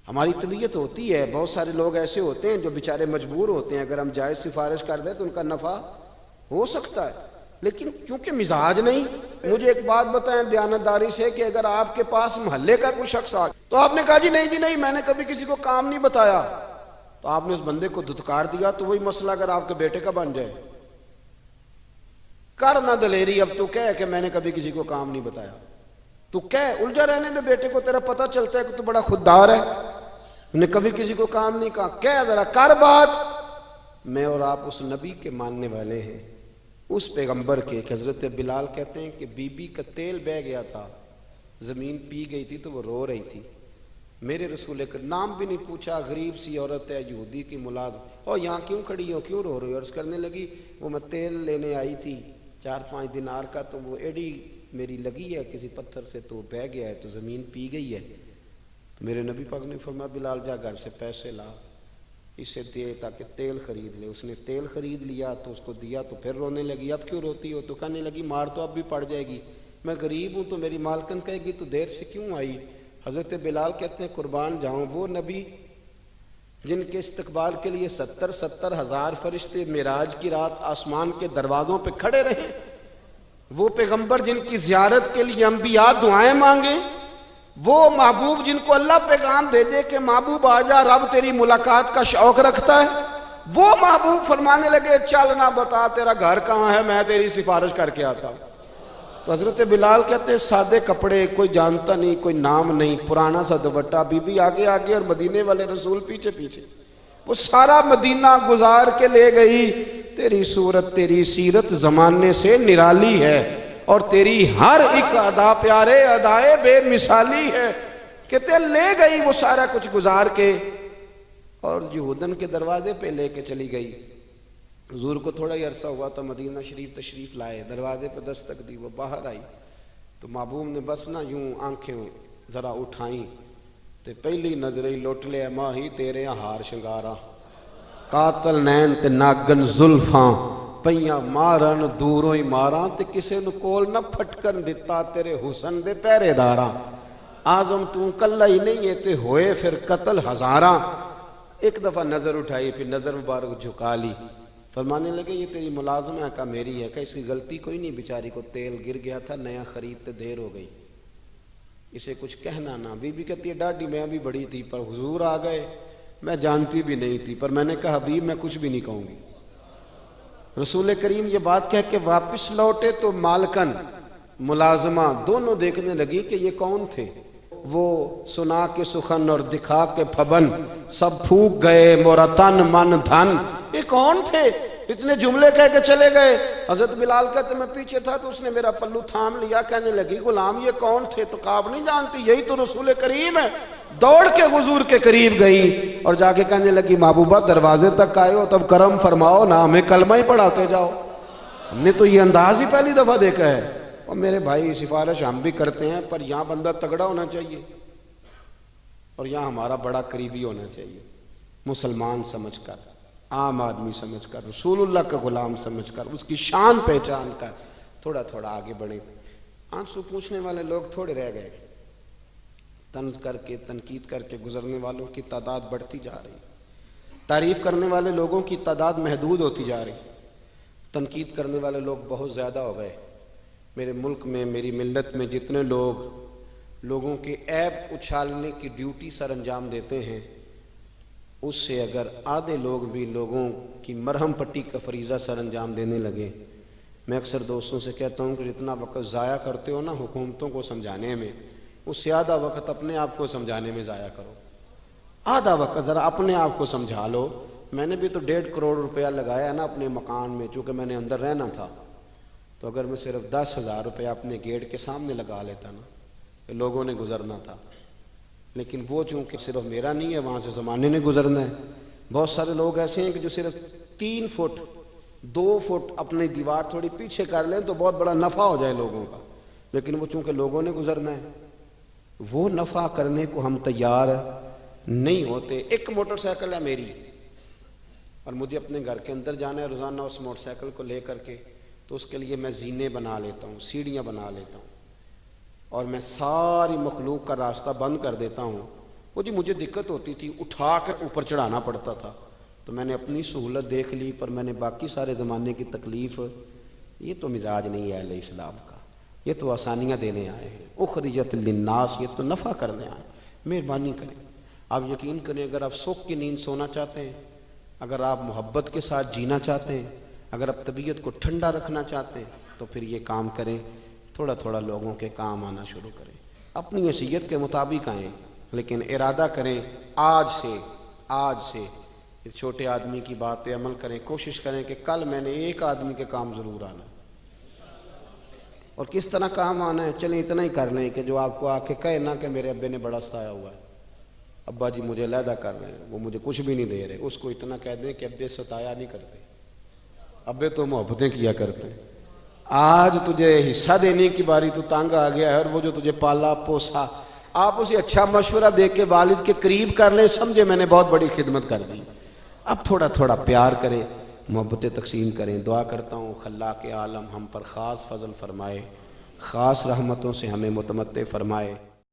ہماری طبیعت ہوتی ہے۔ بہت سارے لوگ ایسے ہوتے ہیں جو بیچارے مجبور ہوتے ہیں، اگر ہم جائز سفارش کر دیں تو ان کا نفع ہو سکتا ہے، لیکن کیونکہ مزاج نہیں۔ مجھے ایک بات بتائیں دیانتداری سے کہ اگر آپ کے پاس محلے کا کوئی شخص آ تو آپ نے کہا جی نہیں میں نے کبھی کسی کو کام نہیں بتایا، تو آپ نے اس بندے کو دھتکار دیا، تو وہی مسئلہ اگر آپ کے بیٹے کا بن جائے، کر نہ دلیری، اب تو کہہ کہ میں نے کبھی کسی کو کام نہیں بتایا، تو کہہ الجھا رہنے دے بیٹے کو، تیرا پتہ چلتا ہے کہ تو بڑا خوددار ہے، نے کبھی کسی کو کام نہیں کہا، کہہ ذرا کر بات۔ میں اور آپ اس نبی کے ماننے والے ہیں، اس پیغمبر کے، کہ حضرت بلال کہتے ہیں کہ بی بی کا تیل بہہ گیا تھا، زمین پی گئی تھی تو وہ رو رہی تھی، میرے رسول کا نام بھی نہیں پوچھا، غریب سی عورت ہے، یہودی کی مولاد، اور یہاں کیوں کھڑی ہو، کیوں رو رہی ہو؟ عرض کرنے لگی وہ میں تیل لینے آئی تھی 4-5 دینار کا، تو وہ ایڈی میری لگی ہے کسی پتھر سے تو بہہ گیا ہے، تو زمین پی گئی ہے۔ تو میرے نبی پاک نے فرمایا بلال جا گھر سے پیسے لا، اسے دے تاکہ تیل خرید لے۔ اس نے تیل خرید لیا تو اس کو دیا، تو پھر رونے لگی، اب کیوں روتی ہو؟ تو کہنے لگی مار تو اب بھی پڑ جائے گی، میں غریب ہوں تو میری مالکن کہے گی تو دیر سے کیوں آئی؟ حضرت بلال کہتے ہیں قربان جاؤں وہ نبی جن کے استقبال کے لیے 70 ہزار فرشتے معراج کی رات آسمان کے دروازوں پہ کھڑے رہے، وہ پیغمبر جن کی زیارت کے لیے انبیاء دعائیں مانگے، وہ محبوب جن کو اللہ پیغام بھیجے کہ محبوب آ جا رب تیری ملاقات کا شوق رکھتا ہے، وہ محبوب فرمانے لگے چل نہ بتا تیرا گھر کہاں ہے میں تیری سفارش کر کے آتا ہوں۔ تو حضرت بلال کہتے ہیں سادے کپڑے، کوئی جانتا نہیں، کوئی نام نہیں، پرانا سا دوپٹہ، بی بی آگے آگے اور مدینے والے رسول پیچھے پیچھے، وہ سارا مدینہ گزار کے لے گئی۔ تیری صورت تیری سیرت زمانے سے نرالی ہے اور تیری ہر ایک ادا پیارے ادائے بے مثالی ہے۔ کہتے ہیں لے گئی وہ سارا کچھ گزار کے اور یہودن کے دروازے پہ لے کے چلی گئی۔ حضور کو تھوڑا ہی عرصہ ہوا تو مدینہ شریف تشریف لائے، دروازے پہ دستک دی، وہ باہر آئی تو محبوب نے بس نہ یوں آنکھیں ذرا اٹھائیں تے پہلی نظر ہی لوٹ لیا ماہی تیرے ہار شنگارا، قاتل نین تے ناگن زلفاں پئیاں مارن دوروں ہی ماراں تے کسے نو کول نہ پھٹکن دتا تیرے حسن دے پہرے داراں، آزم تو کلہ ہی نہیں ہے تے ہوئے پھر قتل ہزاراں۔ ایک دفعہ نظر اٹھائی پھر نظر مبارک جھکا لی، فرمانے لگے یہ تیری ملازمہ ہے کا میری ہے کہ اس کی غلطی کوئی نہیں، بیچاری کو تیل گر گیا تھا نیا خریدتے دیر ہو گئی، اسے کچھ کہنا نہ۔ بی بی کہتی ہے ڈاڈی میں بھی بڑی تھی پر حضور آ گئے، میں جانتی بھی نہیں تھی پر میں نے کہا حبیب میں کچھ بھی نہیں کہوں گی۔ رسول کریم یہ بات کہہ کے واپس لوٹے تو مالکن ملازمہ دونوں دیکھنے لگی کہ یہ کون تھے۔ وہ سنا کے سخن اور دکھا کے پھبن سب پھوک گئے مورا تن من دھن، یہ کون تھے؟ اتنے جملے کہہ کے چلے گئے۔ حضرت بلال کہتے میں پیچھے تھا تو اس نے میرا پلو تھام لیا، کہنے لگی غلام یہ کون تھے؟ تو کہا نہیں جانتی، یہی تو رسول کریم ہے۔ دوڑ کے حضور کے قریب گئی اور جا کے کہنے لگی محبوبہ دروازے تک آئے ہو تب کرم فرماؤ نہ ہمیں کلمہ ہی پڑھاتے جاؤ، ہم نے تو یہ انداز ہی پہلی دفعہ دیکھا ہے۔ اور میرے بھائی سفارش ہم بھی کرتے ہیں پر یہاں بندہ تگڑا ہونا چاہیے اور یہاں ہمارا بڑا قریبی ہونا چاہیے، مسلمان سمجھ کر، عام آدمی سمجھ کر، رسول اللہ کا غلام سمجھ کر، اس کی شان پہچان کر تھوڑا تھوڑا آگے بڑھیں۔ آنسو پوچھنے والے لوگ تھوڑے رہ گئے، طنز کر کے تنقید کر کے گزرنے والوں کی تعداد بڑھتی جا رہی، تعریف کرنے والے لوگوں کی تعداد محدود ہوتی جا رہی، تنقید کرنے والے لوگ بہت زیادہ ہو گئے۔ میرے ملک میں میری ملت میں جتنے لوگوں کے عیب اچھالنے کی ڈیوٹی سر انجام دیتے ہیں، اس سے اگر آدھے لوگ بھی لوگوں کی مرہم پٹی کا فریضہ سر انجام دینے لگے، میں اکثر دوستوں سے کہتا ہوں کہ جتنا وقت ضائع کرتے ہو نا حکومتوں کو سمجھانے میں، اس سے آدھا وقت اپنے آپ کو سمجھانے میں ضائع کرو، آدھا وقت ذرا اپنے آپ کو سمجھا لو۔ میں نے بھی تو 1.5 کروڑ روپیہ لگایا نا اپنے مکان میں، چونکہ میں نے اندر رہنا تھا، تو اگر میں صرف 10,000 روپیہ اپنے گیٹ کے سامنے لگا لیتا نا کہ لوگوں نے گزرنا تھا، لیکن وہ چونکہ صرف میرا نہیں ہے، وہاں سے زمانے نے گزرنا ہے۔ بہت سارے لوگ ایسے ہیں کہ جو صرف 3 فٹ 2 فٹ اپنی دیوار تھوڑی پیچھے کر لیں تو بہت بڑا نفع ہو جائے لوگوں کا، لیکن وہ چونکہ لوگوں نے گزرنا ہے وہ نفع کرنے کو ہم تیار نہیں ہوتے۔ ایک موٹر سائیکل ہے میری اور مجھے اپنے گھر کے اندر جانا ہے روزانہ، اس موٹر سائیکل کو لے کر کے تو اس کے لیے میں زینے بنا لیتا ہوں، سیڑھیاں بنا لیتا ہوں اور میں ساری مخلوق کا راستہ بند کر دیتا ہوں۔ وہ جی مجھے دقت ہوتی تھی، اٹھا کر اوپر چڑھانا پڑتا تھا، تو میں نے اپنی سہولت دیکھ لی پر میں نے باقی سارے زمانے کی تکلیف، یہ تو مزاج نہیں ہے اہل اسلام کا، یہ تو آسانیاں دینے آئے ہیں، اخرجت للناس، یہ تو نفع کرنے آئے ہیں۔ مہربانی کریں، آپ یقین کریں اگر آپ سکھ کی نیند سونا چاہتے ہیں، اگر آپ محبت کے ساتھ جینا چاہتے ہیں، اگر آپ طبیعت کو ٹھنڈا رکھنا چاہتے ہیں تو پھر یہ کام کریں، تھوڑا تھوڑا لوگوں کے کام آنا شروع کریں، اپنی حیثیت کے مطابق آئیں، لیکن ارادہ کریں آج سے اس چھوٹے آدمی کی بات پہ عمل کریں، کوشش کریں کہ کل میں نے ایک آدمی کے کام ضرور آنا ہے۔ اور کس طرح کام آنا ہے، چلیں اتنا ہی کر لیں کہ جو آپ کو آ کے کہے نا کہ میرے ابے نے بڑا ستایا ہوا ہے، ابا جی مجھے علیحدہ کر رہے ہیں، وہ مجھے کچھ بھی نہیں دے رہے، اس کو اتنا کہہ دیں کہ ابے ستایا نہیں کرتے، ابے تو محبتیں کیا کرتے ہیں، آج تجھے حصہ دینے کی باری تو تانگ آ گیا ہے، اور وہ جو تجھے پالا پوسا آپ اسے اچھا مشورہ دے کے والد کے قریب کر لیں، سمجھے میں نے بہت بڑی خدمت کر دی۔ اب تھوڑا تھوڑا پیار کریں، محبتیں تقسیم کریں۔ دعا کرتا ہوں خلاق عالم ہم پر خاص فضل فرمائے، خاص رحمتوں سے ہمیں متمتع فرمائے۔